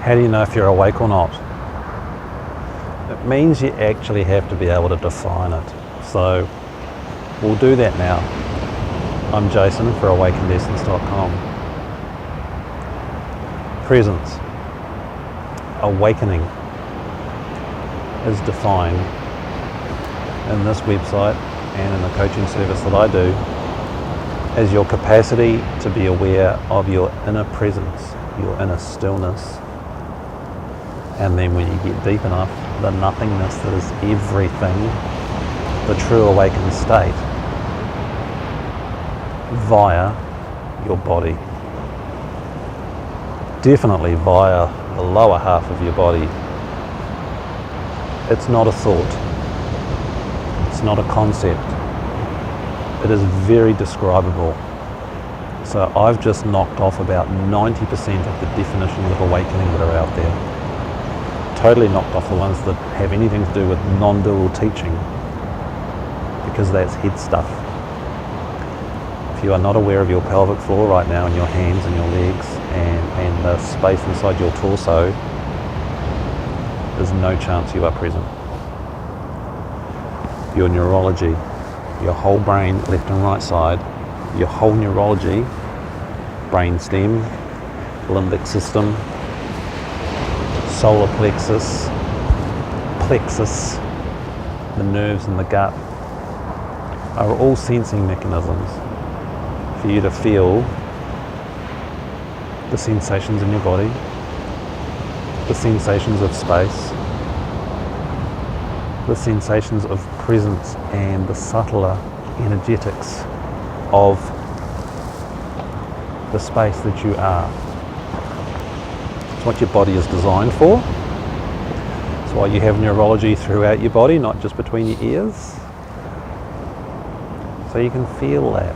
How do you know if you're awake or not? It means you actually have to be able to define it. So we'll do that now. I'm Jason for AwakenedEssence.com. Presence. Awakening is defined in this website and in the coaching service that I do as your capacity to be aware of your inner presence, your inner stillness, and then when you get deep enough, the nothingness that is everything, the true awakened state, via your body. Definitely via the lower half of your body. It's not a thought. It's not a concept. It is very describable. So I've just knocked off about 90% of the definitions of awakening that are out there. Totally knocked off the ones that have anything to do with non-dual teaching, because that's head stuff. If you are not aware of your pelvic floor right now, and your hands and your legs and the space inside your torso, there's no chance you are present. Your neurology, your whole brain, left and right side, your whole neurology, brain stem, limbic system, solar plexus, the nerves in the gut, are all sensing mechanisms for you to feel the sensations in your body, the sensations of space, the sensations of presence, and the subtler energetics of the space that you are. It's what your body is designed for. It's why you have neurology throughout your body, not just between your ears. So you can feel that.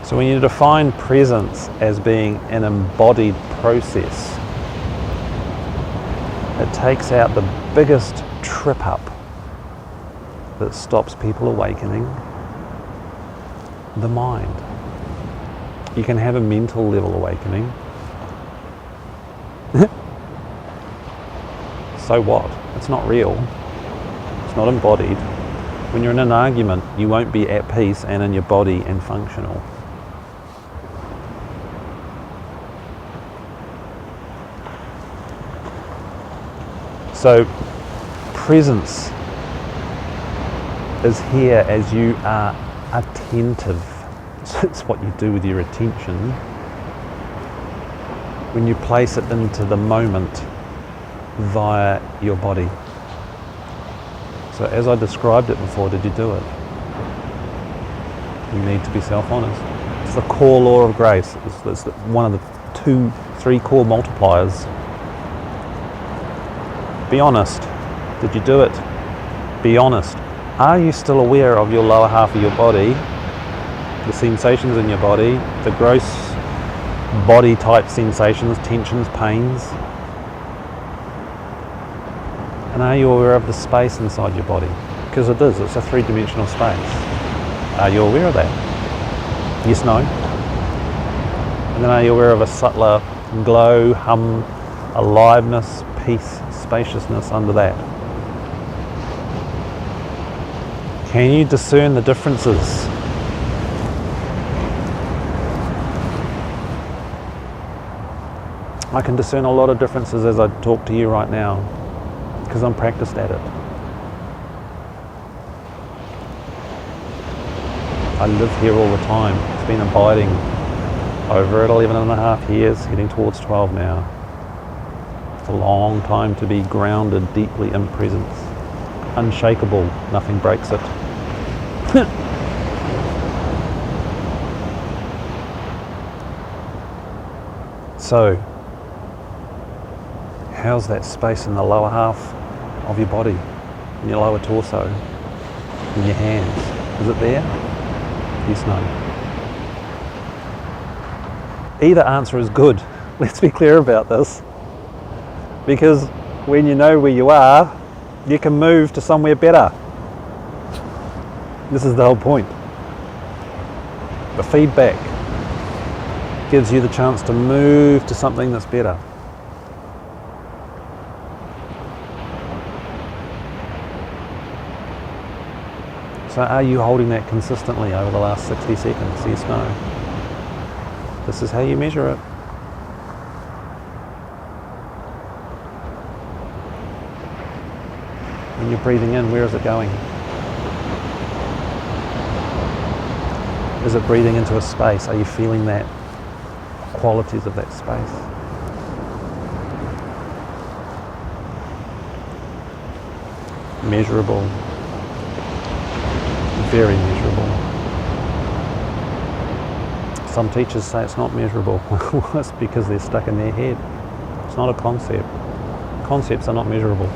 So when you define presence as being an embodied process, it takes out the biggest trip up that stops people awakening: the mind. You can have a mental level awakening. So what? It's not real. It's not embodied. When you're in an argument, you won't be at peace and in your body and functional. So presence is here as you are attentive. It's what you do with your attention when you place it into the moment via your body. So as I described it before, did you do it? You need to be self-honest. It's the core law of grace. It's one of the 3 core multipliers. Be honest. Did you do it? Be honest. Are you still aware of your lower half of your body, the sensations in your body, the gross body type sensations, tensions, pains? And are you aware of the space inside your body? Because it is, it's a 3-dimensional space. Are you aware of that? Yes, no? And then are you aware of a subtler glow, hum, aliveness, peace, spaciousness under that? Can you discern the differences? I can discern a lot of differences as I talk to you right now, because I'm practiced at it. I live here all the time. It's been abiding over at 11 and a half years, heading towards 12 now. It's a long time to be grounded deeply in presence. Unshakable, nothing breaks it. So, how's that space in the lower half of your body, in your lower torso, in your hands? Is it there? Yes, no. Either answer is good. Let's be clear about this. Because when you know where you are, you can move to somewhere better. This is the whole point. The feedback. gives you the chance to move to something that's better. So are you holding that consistently over the last 60 seconds? Yes, no. This is how you measure it. When you're breathing in, where is it going? Is it breathing into a space? Are you feeling that qualities of that space? Measurable. Very measurable. Some teachers say it's not measurable. Well, it's because they're stuck in their head. It's not a concept. Concepts are not measurable.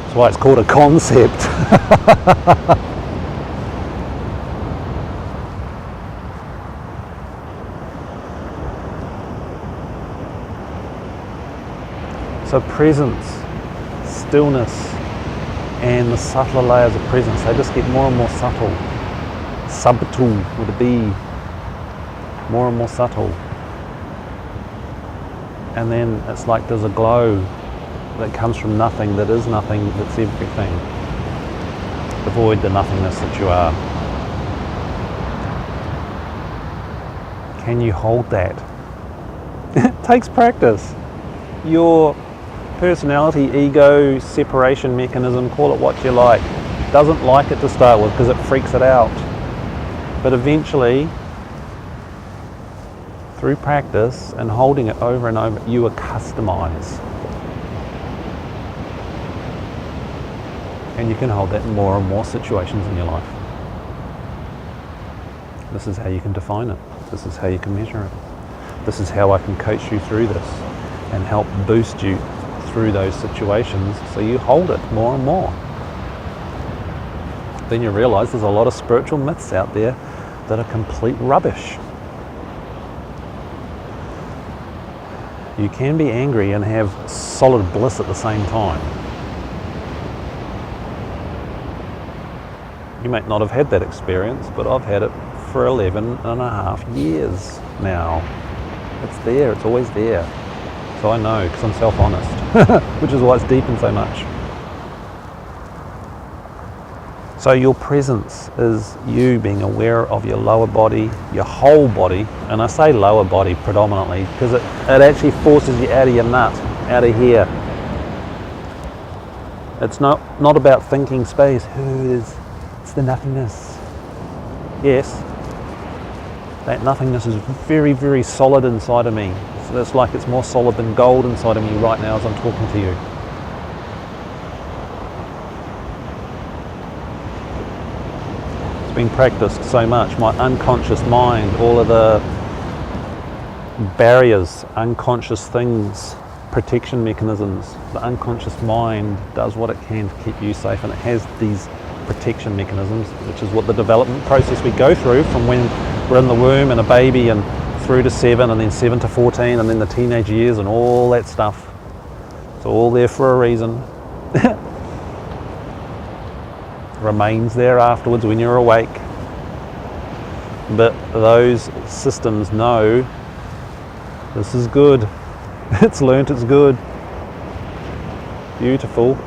That's why it's called a concept. So presence, stillness, and the subtler layers of presence, they just get more and more subtle. Subtle with a B. More and more subtle. And then it's like there's a glow that comes from nothing, that is nothing, that's everything. Avoid the nothingness that you are. Can you hold that? It takes practice. Your personality, ego, separation mechanism, call it what you like, doesn't like it to start with because it freaks it out. But eventually, through practice and holding it over and over, you accustomize. And you can hold that in more and more situations in your life. This is how you can define it. This is how you can measure it. This is how I can coach you through this and help boost you through those situations so you hold it more and more. Then you realize there's a lot of spiritual myths out there that are complete rubbish. You can be angry and have solid bliss at the same time. You might not have had that experience, but I've had it for 11 and a half years now. It's there, it's always there. So I know, because I'm self-honest, which is why it's deepened so much. So your presence is you being aware of your lower body, your whole body, and I say lower body predominantly because it actually forces you out of your nut, out of here. It's not about thinking space. It's the nothingness. Yes, that nothingness is very, very solid inside of me. So it's like it's more solid than gold inside of me right now as I'm talking to you. It's been practiced so much. My unconscious mind, all of the barriers, unconscious things, protection mechanisms, the unconscious mind does what it can to keep you safe, and it has these protection mechanisms, which is what the development process we go through from when we're in the womb and a baby and through to 7 and then 7 to 14 and then the teenage years and all that stuff. It's all there for a reason. Remains there afterwards when you're awake. But those systems know this is good. It's learnt it's good. Beautiful.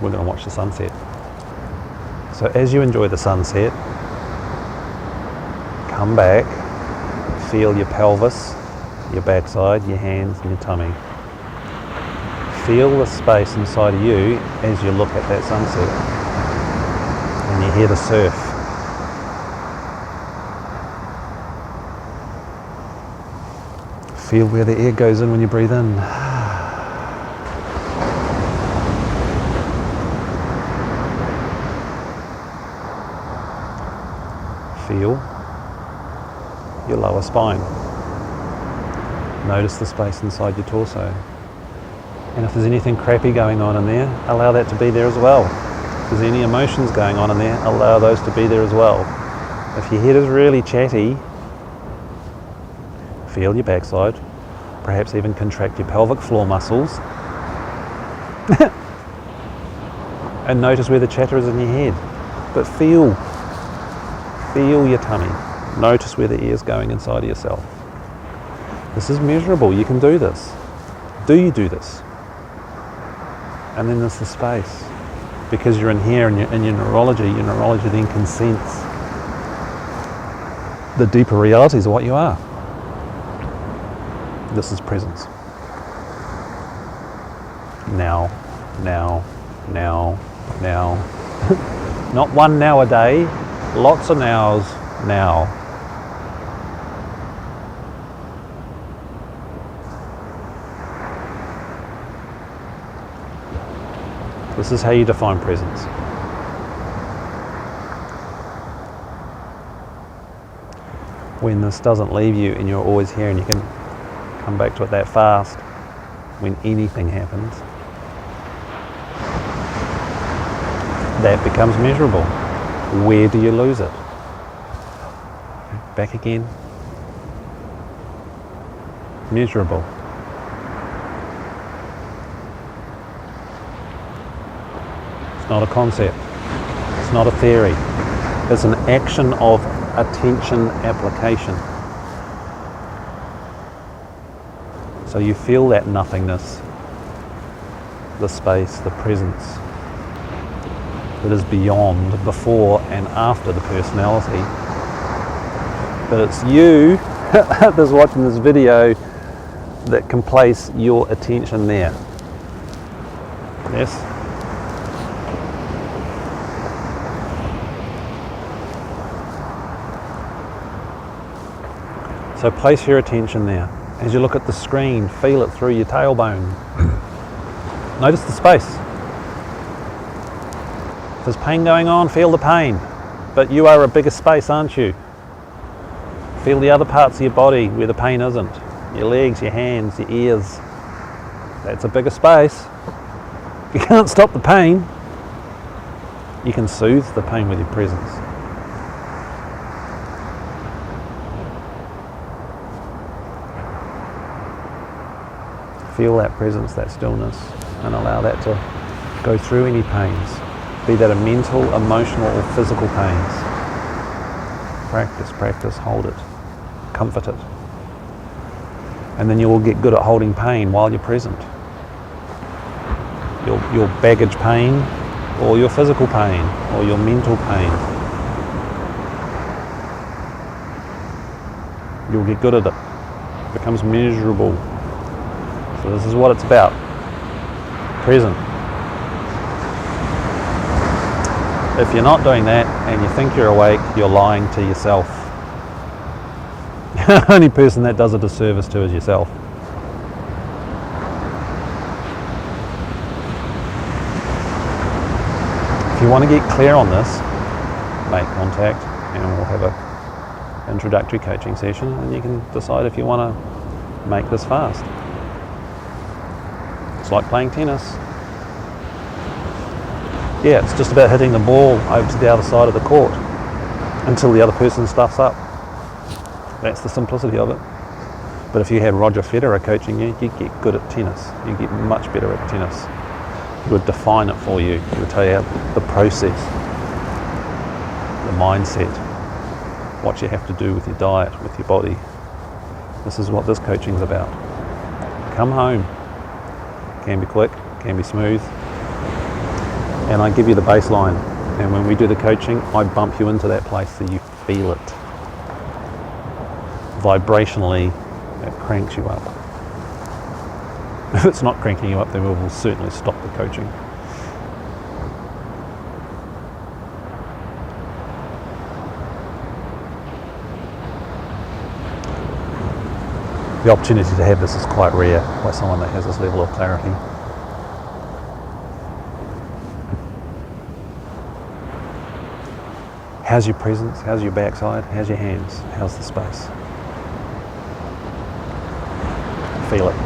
We're going to watch the sunset. So as you enjoy the sunset, come back, feel your pelvis, your backside, your hands and your tummy. Feel the space inside of you as you look at that sunset and you hear the surf. Feel where the air goes in when you breathe in. Feel your lower spine. Notice the space inside your torso. And if there's anything crappy going on in there, allow that to be there as well. If there's any emotions going on in there, allow those to be there as well. If your head is really chatty, feel your backside. Perhaps even contract your pelvic floor muscles And notice where the chatter is in your head. But feel your tummy. Notice where the air is going inside of yourself. This is measurable. You can do this. Do you do this? And then there's the space. Because you're in here and you're in your neurology then can sense the deeper realities of what you are. This is presence. Now. Not one now a day, lots of nows now. This is how you define presence. When this doesn't leave you and you're always here and you can come back to it that fast, when anything happens, that becomes measurable. Where do you lose it? Back again. Measurable. It's not a concept. It's not a theory. It's an action of attention application. So you feel that nothingness, the space, the presence that is beyond, before and after the personality. But it's you that's watching this video that can place your attention there. Yes? So place your attention there. As you look at the screen, feel it through your tailbone. Notice the space. If there's pain going on, feel the pain. But you are a bigger space, aren't you? Feel the other parts of your body where the pain isn't. Your legs, your hands, your ears. That's a bigger space. You can't stop the pain. You can soothe the pain with your presence. Feel that presence, that stillness, and allow that to go through any pains, be that a mental, emotional, or physical pains. Practice, hold it, comfort it. And then you will get good at holding pain while you're present. Your baggage pain, or your physical pain, or your mental pain. You'll get good at it. It becomes measurable. So this is what it's about. Present. If you're not doing that and you think you're awake, you're lying to yourself. The only person that does a disservice to is yourself. If you want to get clear on this, make contact and we'll have an introductory coaching session and you can decide if you want to make this fast. It's like playing tennis. Yeah, it's just about hitting the ball over to the other side of the court until the other person stuffs up. That's the simplicity of it. But if you had Roger Federer coaching you, you'd get good at tennis. You'd get much better at tennis. He would define it for you. He would tell you the process, the mindset, what you have to do with your diet, with your body. This is what this coaching is about. Come home. Can be quick, can be smooth. And I give you the baseline. And when we do the coaching, I bump you into that place so you feel it. Vibrationally, it cranks you up. If it's not cranking you up, then we will certainly stop the coaching. The opportunity to have this is quite rare by someone that has this level of clarity. How's your presence? How's your backside? How's your hands? How's the space? Feel it.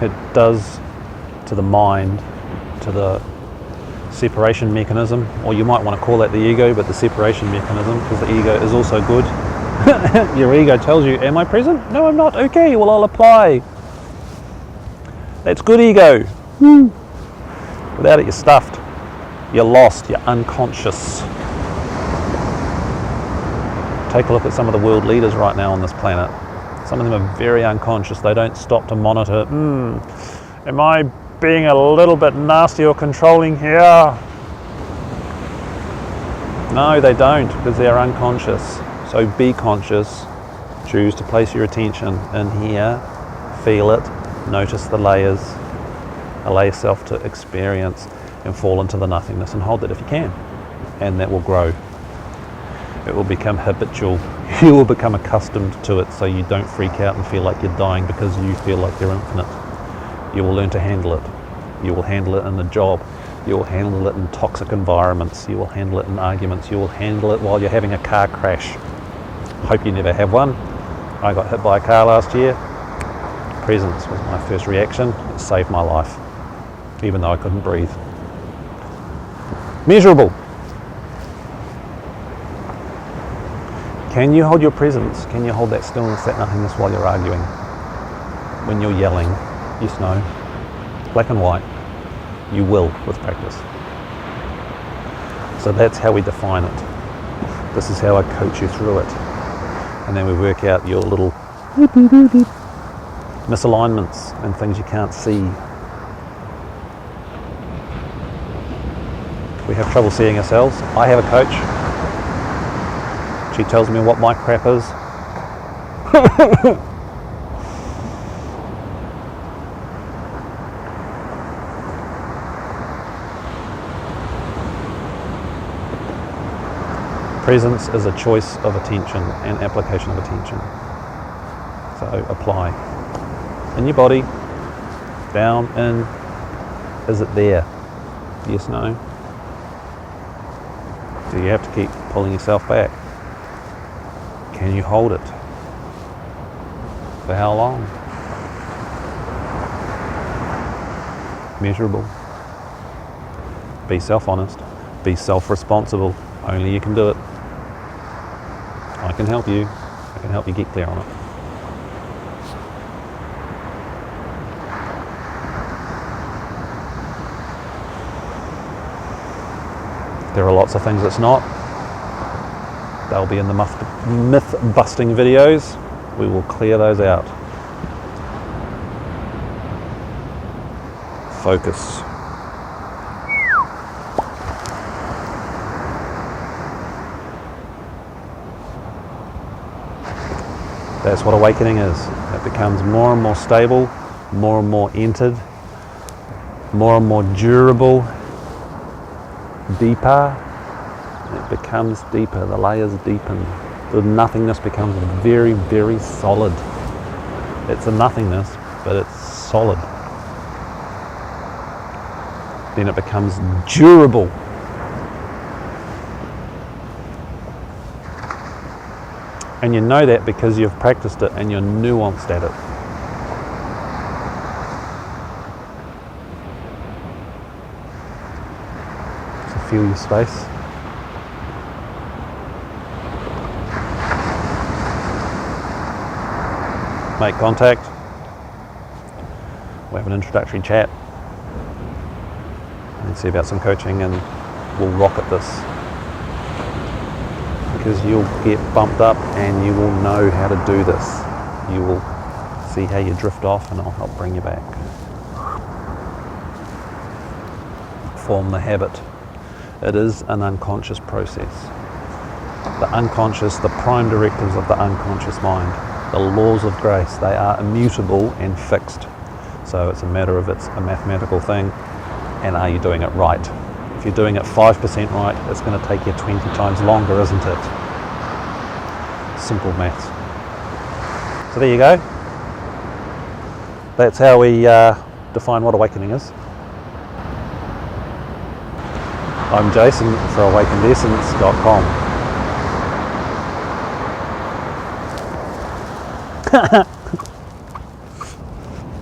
It does to the mind, to the separation mechanism, or you might want to call that the ego, but the separation mechanism, because the ego is also good. Your ego tells you, am I present? No, I'm not. Okay, well, I'll apply. That's good ego. Without it, you're stuffed. You're lost. You're unconscious. Take a look at some of the world leaders right now on this planet. Some of them are very unconscious. They don't stop to monitor. Am I being a little bit nasty or controlling here? No, they don't, because they're unconscious. So be conscious. Choose to place your attention in here. Feel it. Notice the layers. Allow yourself to experience and fall into the nothingness, and hold it if you can. And that will grow. It will become habitual. You will become accustomed to it, so you don't freak out and feel like you're dying because you feel like you're infinite. You will learn to handle it. You will handle it in a job. You will handle it in toxic environments. You will handle it in arguments. You will handle it while you're having a car crash. Hope you never have one. I got hit by a car last year. Presence was my first reaction. It saved my life, even though I couldn't breathe. Measurable. Can you hold your presence? Can you hold that stillness, that nothingness while you're arguing? When you're yelling, yes, no, black and white, you will with practice. So that's how we define it. This is how I coach you through it. And then we work out your little misalignments and things you can't see. We have trouble seeing ourselves. I have a coach. She tells me what my crap is. Presence is a choice of attention and application of attention. So apply. In your body, down, in. Is it there? Yes, no. Do you have to keep pulling yourself back? Can you hold it? For how long? Measurable. Be self-honest. Be self-responsible. Only you can do it. I can help you. I can help you get clear on it. There are lots of things it's not. They'll be in the myth-busting videos. We will clear those out. Focus. That's what awakening is. It becomes more and more stable, more and more entered, more and more durable, deeper. It becomes deeper, the layers deepen. The nothingness becomes very, very solid. It's a nothingness, but it's solid. Then it becomes durable. And you know that because you've practiced it and you're nuanced at it. So feel your space. Make contact. We'll have an introductory chat and see about some coaching, and we'll rock at this. Because you'll get bumped up and you will know how to do this. You will see how you drift off, and I'll help bring you back. Form the habit. It is an unconscious process. The unconscious, the prime directives of the unconscious mind, the laws of grace, they are immutable and fixed. So it's a matter of, it's a mathematical thing, and are you doing it right? If you're doing it 5% right, it's going to take you 20 times longer, isn't it? Simple maths. So there you go. That's how we define what awakening is. I'm Jason for AwakenedEssence.com.